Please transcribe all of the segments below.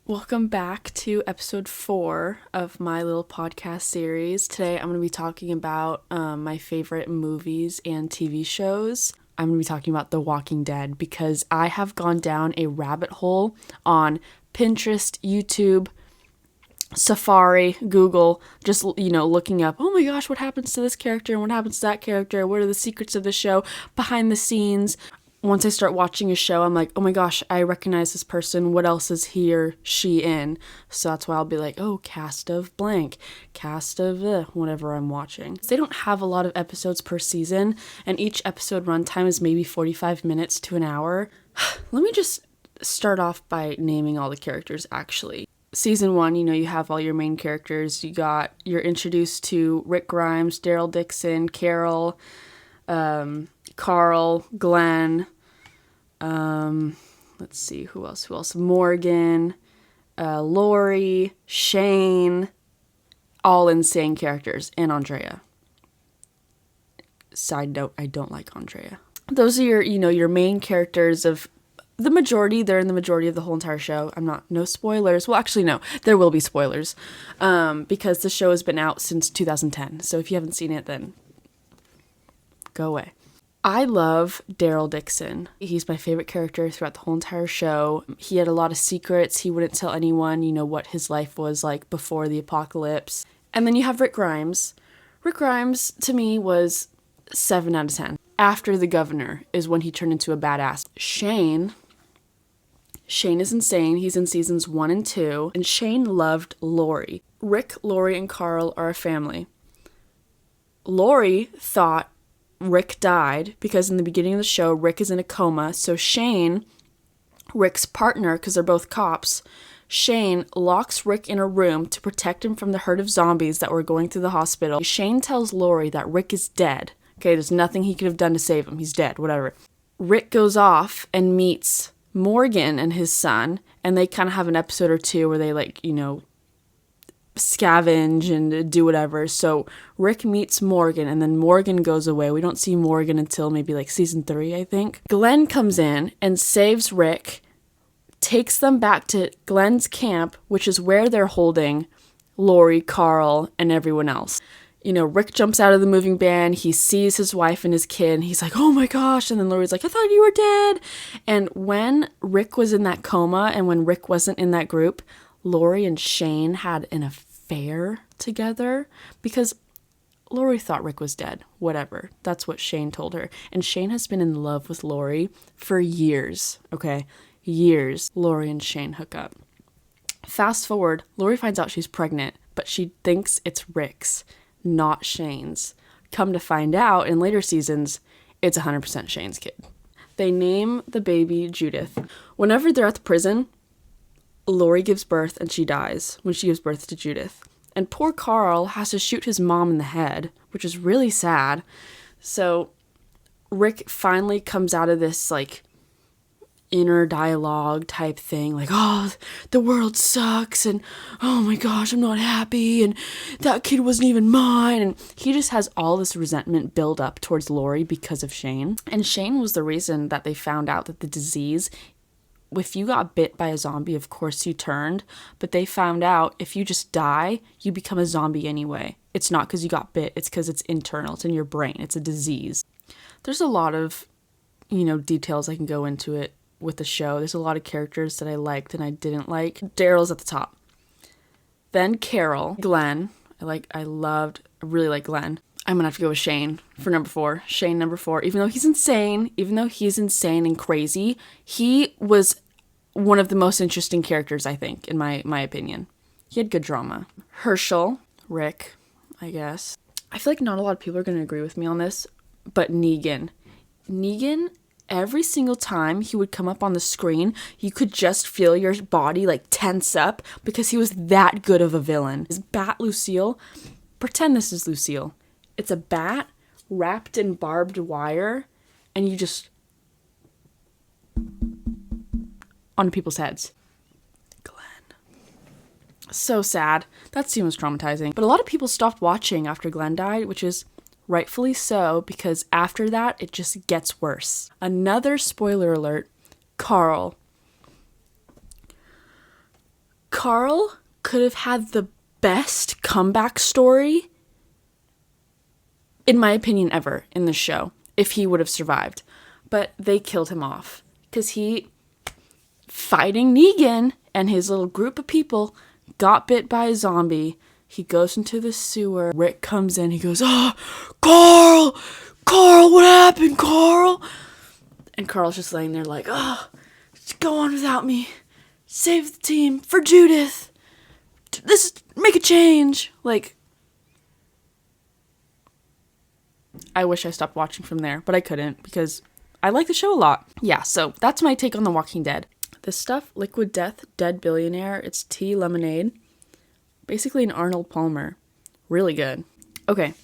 Welcome back to episode 4 of my little podcast series. Today I'm going to be talking about my favorite movies and TV shows. I'm going to be talking about The Walking Dead because I have gone down a rabbit hole on Pinterest, YouTube, Safari, Google, just, looking up, oh my gosh, what happens to this character and what happens to that character? What are the secrets of the show, behind the scenes? Once I start watching a show, I'm like, oh my gosh, I recognize this person. What else is he or she in? So that's why I'll be like, oh, cast of blank, cast of whatever I'm watching. They don't have a lot of episodes per season, and each episode runtime is maybe 45 minutes to an hour. Let me just start off by naming all the characters, actually. Season 1, you have all your main characters. You're introduced to Rick Grimes, Daryl Dixon, Carol, Carl, Glenn, let's see, who else? Morgan, Lori, Shane, all insane characters, and Andrea. Side note, I don't like Andrea. Those are your main characters of the majority. They're in the majority of the whole entire show. No spoilers. Well, actually, no, there will be spoilers, because the show has been out since 2010. So if you haven't seen it, then go away. I love Daryl Dixon. He's my favorite character throughout the whole entire show. He had a lot of secrets. He wouldn't tell anyone, what his life was like before the apocalypse. And then you have Rick Grimes. Rick Grimes, to me, was 7 out of 10. After the governor is when he turned into a badass. Shane is insane. He's in seasons 1 and 2. And Shane loved Lori. Rick, Lori, and Carl are a family. Lori thought Rick died because in the beginning of the show, Rick is in a coma. So Shane, Rick's partner, because they're both cops, Shane locks Rick in a room to protect him from the herd of zombies that were going through the hospital. Shane tells Lori that Rick is dead. Okay, there's nothing he could have done to save him. He's dead, whatever. Rick goes off and meets Morgan and his son, and they kind of have an episode or two where they scavenge and do whatever. So Rick meets Morgan, and then Morgan goes away. We don't see Morgan until maybe season 3, I think. Glenn comes in and saves Rick, takes them back to Glenn's camp, which is where they're holding Lori, Carl, and everyone else. Rick jumps out of the moving van. He sees his wife and his kid, and he's like, oh my gosh. And then Lori's like, I thought you were dead. And when Rick was in that coma and when Rick wasn't in that group, Lori and Shane had an affair together because Lori thought Rick was dead. Whatever. That's what Shane told her. And Shane has been in love with Lori for years. Okay? Years. Lori and Shane hook up. Fast forward, Lori finds out she's pregnant, but she thinks it's Rick's, not Shane's. Come to find out in later seasons, it's 100% Shane's kid. They name the baby Judith. Whenever they're at the prison, Lori gives birth and she dies when she gives birth to Judith. And poor Carl has to shoot his mom in the head, which is really sad. So Rick finally comes out of this inner dialogue type thing, oh, the world sucks, and oh my gosh, I'm not happy, and that kid wasn't even mine, and he just has all this resentment build up towards Lori because of Shane. And Shane was the reason that they found out that the disease, if you got bit by a zombie, of course you turned, but they found out if you just die, you become a zombie anyway. It's not because you got bit, it's because it's internal, it's in your brain, it's a disease. There's a lot of, details I can go into it with the show. There's a lot of characters that I liked and I didn't like. Daryl's at the top. Then Carol, Glenn. I really like Glenn. I'm gonna have to go with Shane for number 4. Shane, number 4. Even though he's insane and crazy, he was one of the most interesting characters, I think, in my opinion. He had good drama. Herschel, Rick, I guess. I feel like not a lot of people are gonna agree with me on this, but Negan, every single time he would come up on the screen, you could just feel your body tense up because he was that good of a villain. His bat Lucille, pretend this is Lucille. It's a bat wrapped in barbed wire, and you just onto people's heads. Glenn. So sad. That scene was traumatizing. But a lot of people stopped watching after Glenn died, which is rightfully so, because after that, it just gets worse. Another spoiler alert, Carl. Carl could have had the best comeback story, in my opinion, ever in the show, if he would have survived. But they killed him off because he, fighting Negan and his little group of people, got bit by a zombie. He goes into the sewer. Rick comes in. He goes, "Oh, Carl, what happened, Carl?" And Carl's just laying there like, "Oh, just go on without me. Save the team for Judith. Make a change." Like, I wish I stopped watching from there, but I couldn't because I like the show a lot. Yeah, so that's my take on The Walking Dead. This stuff, Liquid Death, Dead Billionaire, it's tea lemonade. Basically an Arnold Palmer. Really good. Okay,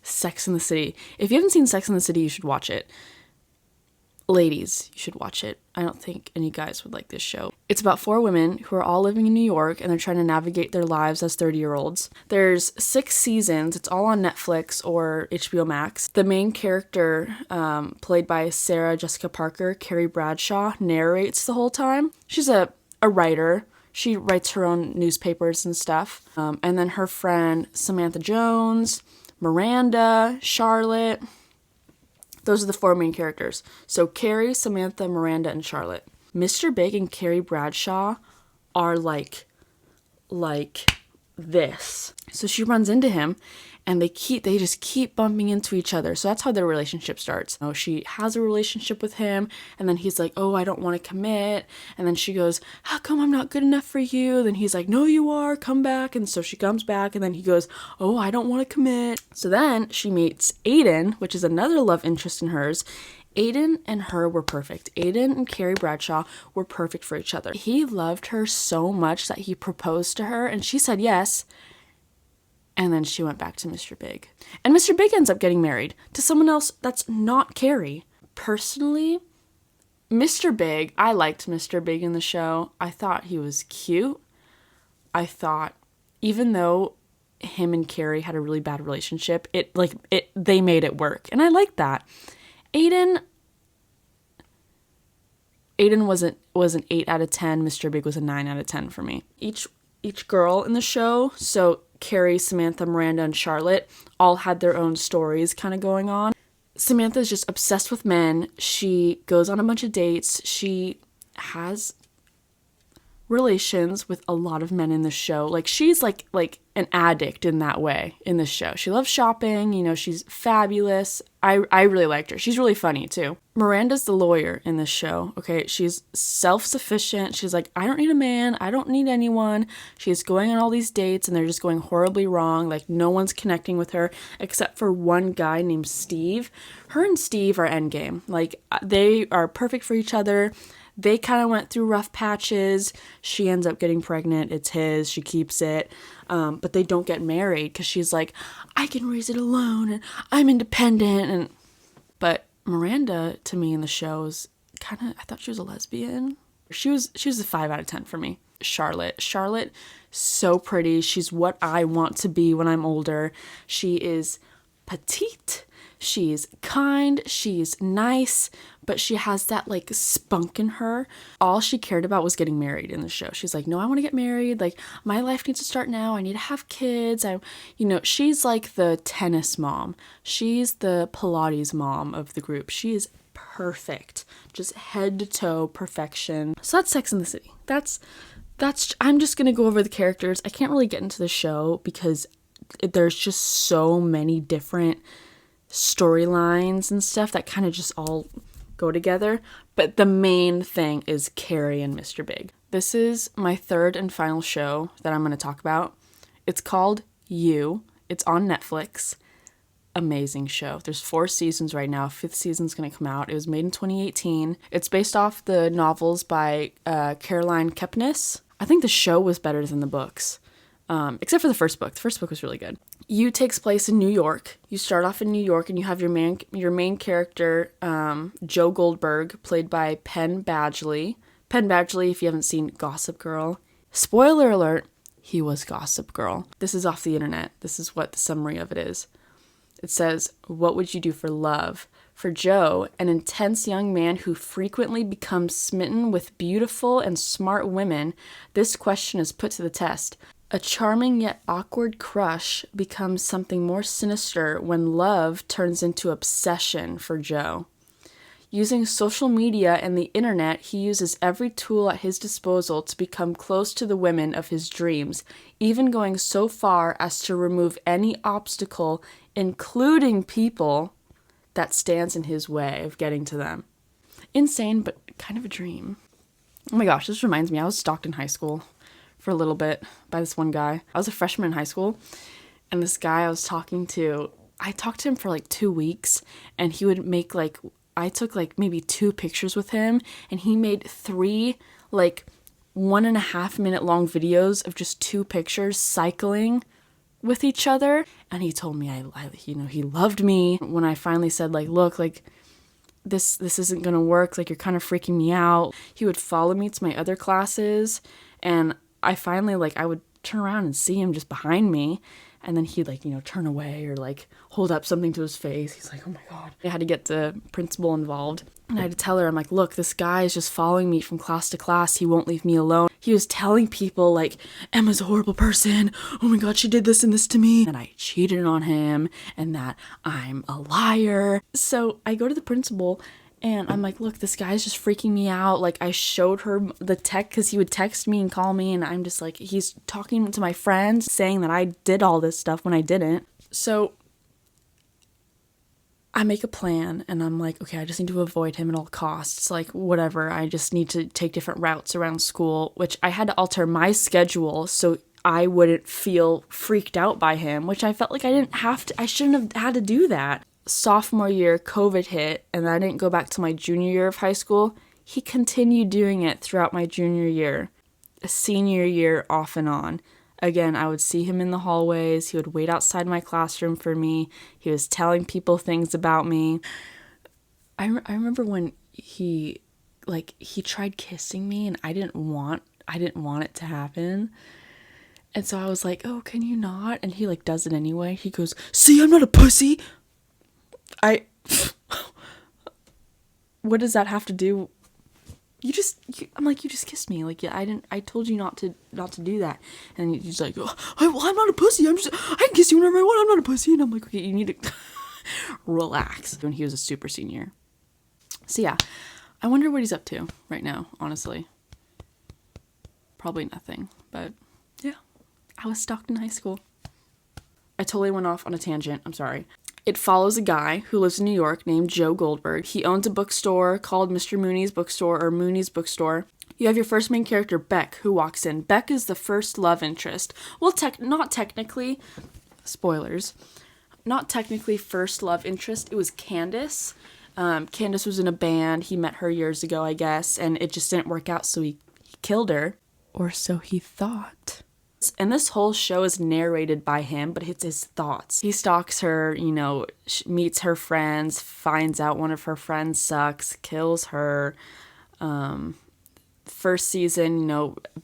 Sex and the City. If you haven't seen Sex and the City, you should watch it. Ladies, you should watch it. I don't think any guys would like this show. It's about 4 women who are all living in New York and they're trying to navigate their lives as 30-year-olds. There's 6 seasons. It's all on Netflix or HBO Max. The main character, played by Sarah Jessica Parker, Carrie Bradshaw, narrates the whole time. She's a writer. She writes her own newspapers and stuff. And then her friend Samantha Jones, Miranda, Charlotte. Those are the 4 main characters. So Carrie, Samantha, Miranda, and Charlotte. Mr. Big and Carrie Bradshaw are like this. So she runs into him and they just keep bumping into each other. So that's how their relationship starts. Oh, she has a relationship with him and then he's like, "Oh, I don't want to commit." And then she goes, "How come I'm not good enough for you?" Then he's like, "No, you are, come back." And so she comes back and then he goes, "Oh, I don't want to commit." So then she meets Aiden, which is another love interest in hers. Aiden and her were perfect. Aiden and Carrie Bradshaw were perfect for each other. He loved her so much that he proposed to her and she said yes. And then she went back to Mr. Big. And Mr. Big ends up getting married to someone else that's not Carrie. Personally, Mr. Big, I liked Mr. Big in the show. I thought he was cute. I thought, even though him and Carrie had a really bad relationship, they made it work. And I liked that. Aiden was an 8 out of 10. Mr. Big was a 9 out of 10 for me. Each girl in the show, so Carrie, Samantha, Miranda, and Charlotte, all had their own stories kind of going on. Samantha's just obsessed with men. She goes on a bunch of dates. She has relations with a lot of men in the show. Like, she's like an addict in that way in the show. She loves shopping, she's fabulous. I really liked her. She's really funny too. Miranda's the lawyer in this show, okay? She's self-sufficient. She's like, "I don't need a man. I don't need anyone." She's going on all these dates and they're just going horribly wrong. Like, no one's connecting with her except for one guy named Steve. Her and Steve are endgame. Like, they are perfect for each other. They kind of went through rough patches. She ends up getting pregnant. It's his. She keeps it. But they don't get married because she's like, "I can raise it alone and I'm independent." But Miranda, to me in the show, is I thought she was a lesbian. She was a 5 out of 10 for me. Charlotte, so pretty. She's what I want to be when I'm older. She is petite. She's kind, she's nice, but she has that like spunk in her. All she cared about was getting married in the show. She's like, "No, I want to get married. Like, my life needs to start now. I need to have kids." She's like the tennis mom. She's the Pilates mom of the group. She is perfect. Just head to toe perfection. So that's Sex and the City. That's I'm just going to go over the characters. I can't really get into the show because there's just so many different storylines and stuff that kind of just all go together. But the main thing is Carrie and Mr. Big. This is my 3rd and final show that I'm going to talk about. It's called You. It's on Netflix. Amazing show. There's 4 seasons right now. 5th season's going to come out. It was made in 2018. It's based off the novels by Caroline Kepnes. I think the show was better than the books. Except for the first book. The first book was really good. You takes place in New York. You start off in New York and you have your main character, Joe Goldberg, played by Penn Badgley. Penn Badgley, if you haven't seen Gossip Girl. Spoiler alert, he was Gossip Girl. This is off the internet. This is what the summary of it is. It says, "What would you do for love? For Joe, an intense young man who frequently becomes smitten with beautiful and smart women, this question is put to the test. A charming yet awkward crush becomes something more sinister when love turns into obsession for Joe. Using social media and the internet, he uses every tool at his disposal to become close to the women of his dreams, even going so far as to remove any obstacle, including people, that stands in his way of getting to them. Insane, but kind of a dream. Oh my gosh, this reminds me, I was stalked in high school for a little bit by this one guy. I was a freshman in high school, and this guy I talked to him for like 2 weeks, and he would make I took maybe 2 pictures with him, and he made 3 1.5 minute long videos of just 2 pictures cycling with each other. And he told me he loved me. When I finally said look, this isn't gonna work, you're kind of freaking me out, he would follow me to my other classes, and I finally I would turn around and see him just behind me, and then he'd turn away or hold up something to his face. He's like, oh my God. I had to get the principal involved, and I had to tell her, I'm like, look, this guy is just following me from class to class. He won't leave me alone. He was telling people Emma's a horrible person. Oh my God, she did this and this to me, and I cheated on him, and that I'm a liar. So I go to the principal, and I'm like, look, this guy's just freaking me out. I showed her the text, because he would text me and call me, and I'm just he's talking to my friends, saying that I did all this stuff when I didn't. So I make a plan, and I'm like, okay, I just need to avoid him at all costs. Whatever, I just need to take different routes around school, which I had to alter my schedule so I wouldn't feel freaked out by him, which I felt like I shouldn't have had to do that. Sophomore year, COVID hit, and I didn't go back to my junior year of high school. He continued doing it throughout my junior year. A senior year, off and on. Again, I would see him in the hallways. He would wait outside my classroom for me. He was telling people things about me. I remember when he tried kissing me, and I didn't want it to happen. And so I was like, oh, can you not? And he does it anyway. He goes, see, I'm not a pussy. What does that have to do? I'm like, you just kissed me. I told you not to do that. And he's like, oh, I'm not a pussy. I can kiss you whenever I want. I'm not a pussy. And I'm like, okay, you need to relax. When he was a super senior. So yeah, I wonder what he's up to right now, honestly. Probably nothing, but yeah, I was stalked in high school. I totally went off on a tangent. I'm sorry. It follows a guy who lives in New York named Joe Goldberg. He owns a bookstore called Mr. Mooney's Bookstore, or Mooney's Bookstore. You have your first main character, Beck, who walks in. Beck is the first love interest. Well, not technically, spoilers, not technically first love interest. It was Candace. Candace was in a band. He met her years ago, I guess, and it just didn't work out, so he killed her. Or so he thought. And this whole show is narrated by him, but it's his thoughts. He stalks her, meets her friends, finds out one of her friends sucks, kills her. First season,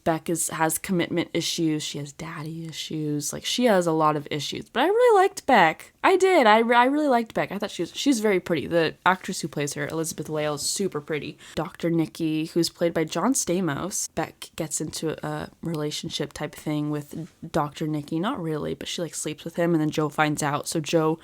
Beck has commitment issues. She has daddy issues. She has a lot of issues. But I really liked Beck. I did. I really liked Beck. I thought she's very pretty. The actress who plays her, Elizabeth Lale, is super pretty. Dr. Nikki, who's played by John Stamos. Beck gets into a relationship type thing with Dr. Nikki. Not really, but she sleeps with him, and then Joe finds out. So Joe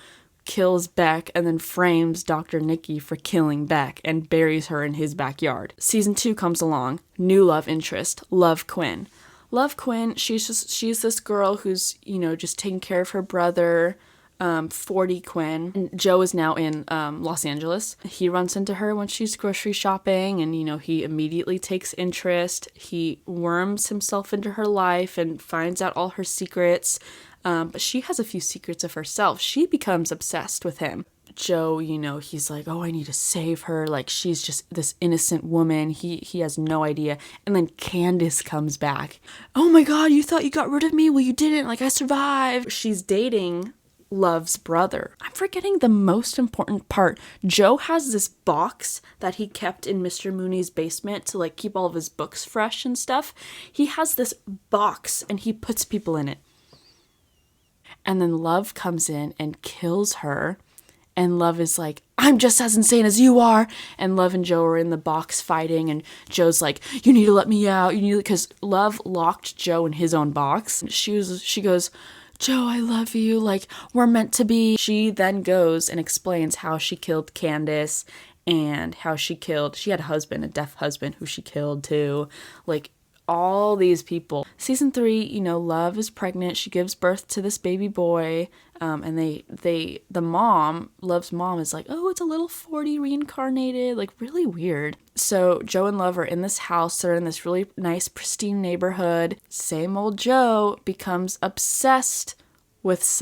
kills Beck and then frames Dr. Nikki for killing Beck and buries her in his backyard. Season 2 comes along. New love interest, Love Quinn. Love Quinn, she's this girl who's, just taking care of her brother, 40 Quinn. And Joe is now in Los Angeles. He runs into her when she's grocery shopping, and, he immediately takes interest. He worms himself into her life and finds out all her secrets. But she has a few secrets of herself. She becomes obsessed with him. Joe, he's like, oh, I need to save her. She's just this innocent woman. He has no idea. And then Candace comes back. Oh my God, you thought you got rid of me? Well, you didn't. I survived. She's dating Love's brother. I'm forgetting the most important part. Joe has this box that he kept in Mr. Mooney's basement to keep all of his books fresh and stuff. He has this box and he puts people in it. And then Love comes in and kills her And Love is like, I'm just as insane as you are. And Love and Joe are in the box fighting. And Joe's like, you need to let me out. Because Love locked Joe in his own box. She goes, Joe, I love you. Like, we're meant to be. She then goes and explains how she killed Candace and how she had a husband, a deaf husband who she killed too. Like, all these people. Season 3, Love is pregnant. She gives birth to this baby boy. And Love's mom is like, oh, it's a little 40 reincarnated, like really weird. So Joe and Love are in this house. They're in this really nice, pristine neighborhood. Same old Joe becomes obsessed with his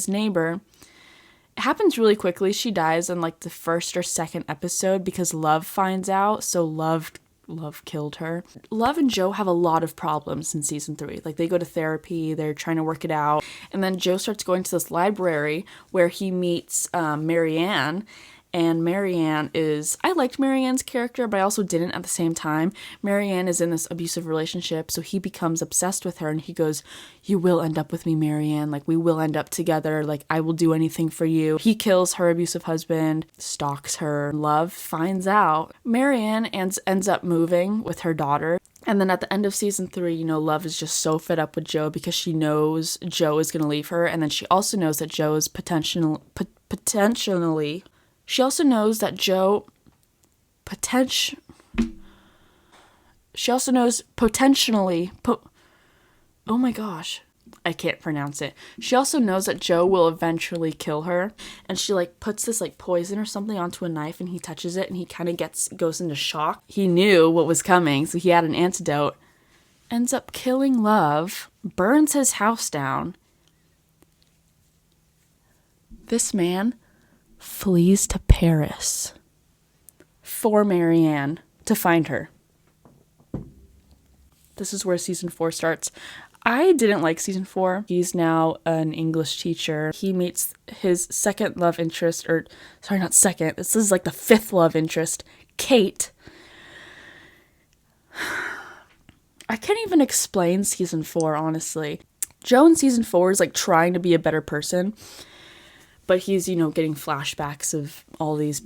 neighbor. It happens really quickly. She dies in like the first or second episode because Love finds out. So Love killed her. Love and Joe have a lot of problems in season 3. Like, they go to therapy, they're trying to work it out. And then Joe starts going to this library where he meets Marianne. And I liked Marianne's character, but I also didn't at the same time. Marianne is in this abusive relationship, so he becomes obsessed with her, and he goes, you will end up with me, Marianne. Like, we will end up together. Like, I will do anything for you. He kills her abusive husband, stalks her. Love finds out. Marianne ends up moving with her daughter. And then at the end of season 3, Love is just so fed up with Joe because she knows Joe is going to leave her. And then she also knows that Joe is potentially... She also knows that Joe She also knows oh my gosh, I can't pronounce it. She also knows that Joe will eventually kill her, and she like puts this like poison or something onto a knife, and he touches it, and he kind of goes into shock. He knew what was coming, so he had an antidote. Ends up killing Love, burns his house down. This man flees to Paris for Marianne to find her. This is where season 4 starts. I didn't like season 4. He's now an English teacher. He meets his second love interest, not second, this is like the 5th love interest, Kate. I can't even explain season 4, honestly. Joe in season 4 is like trying to be a better person, but he's, getting flashbacks of all these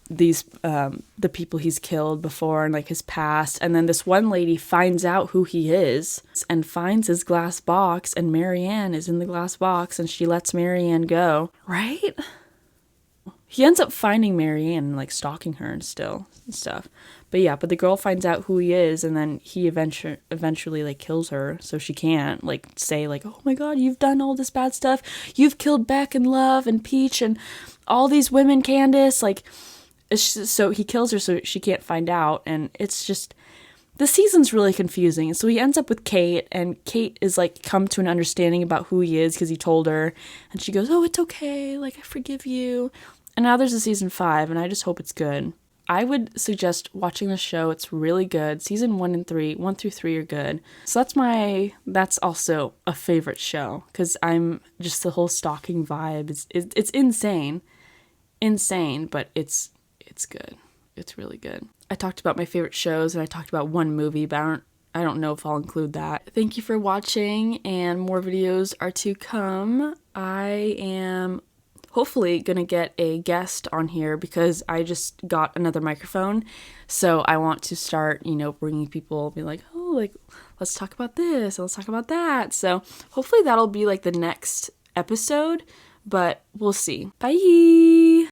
the people he's killed before and like his past. And then this one lady finds out who he is and finds his glass box, and Marianne is in the glass box, and she lets Marianne go. Right? He ends up finding Marianne and like stalking her and stuff. But the girl finds out who he is, and then he eventually like kills her, so she can't like say like, oh my god, you've done all this bad stuff. You've killed Beck and Love and Peach and all these women, Candace. Like, so he kills her so she can't find out, and it's just, the season's really confusing. So he ends up with Kate, and Kate is like come to an understanding about who he is because he told her, and she goes, oh, it's okay, like I forgive you. And now there's a season 5, and I just hope it's good. I would suggest watching the show. It's really good. Season 1 through 3 are good. So that's also a favorite show, because I'm just, the whole stalking vibe it's insane, but it's good. It's really good. I talked about my favorite shows, and I talked about one movie, but I don't know if I'll include that. Thank you for watching, and more videos are to come. I am hopefully gonna get a guest on here because I just got another microphone, so I want to start, bringing people, be like, oh, like, let's talk about this, let's talk about that. So hopefully that'll be like the next episode, but we'll see. Bye.